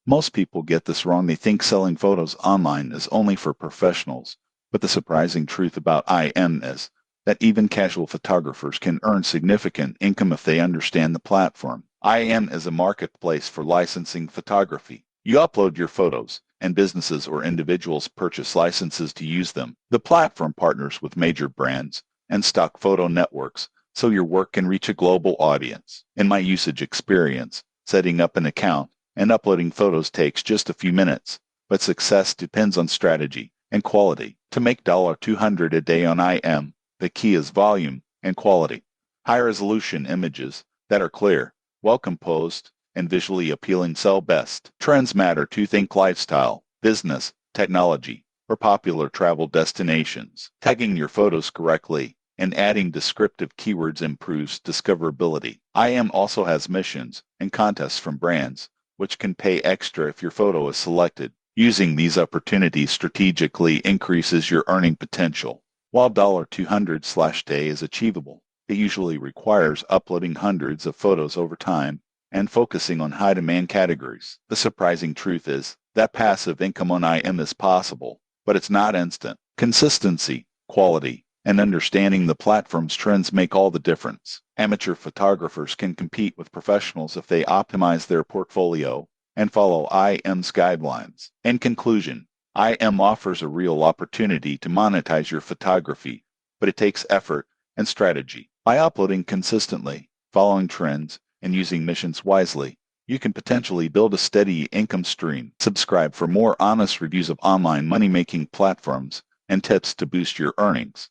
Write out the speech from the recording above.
Most people get this wrong. They think selling photos online is only for professionals, but the surprising truth about IM is that even casual photographers can earn significant income if they understand the platform. IM is a marketplace for licensing photography. You upload your photos, and businesses or individuals purchase licenses to use them. The platform partners with major brands and stock photo networks so your work can reach a global audience. In my usage experience, setting up an account and uploading photos takes just a few minutes, but success depends on strategy and quality. To make $200 a day on IM, the key is volume and quality. High-resolution images that are clear, well-composed, and visually appealing sell best. Trends matter too. Think lifestyle, business, technology, or popular travel destinations. Tagging your photos correctly and adding descriptive keywords improves discoverability. IM also has missions and contests from brands, which can pay extra if your photo is selected. Using these opportunities strategically increases your earning potential. While $200/day is achievable, it usually requires uploading hundreds of photos over time and focusing on high-demand categories. The surprising truth is that passive income on IM is possible, but it's not instant. Consistency, quality, and understanding the platform's trends make all the difference. Amateur photographers can compete with professionals if they optimize their portfolio and follow IM's guidelines. In conclusion, IM offers a real opportunity to monetize your photography, but it takes effort and strategy. By uploading consistently, following trends, and using missions wisely, you can potentially build a steady income stream. Subscribe for more honest reviews of online money-making platforms and tips to boost your earnings.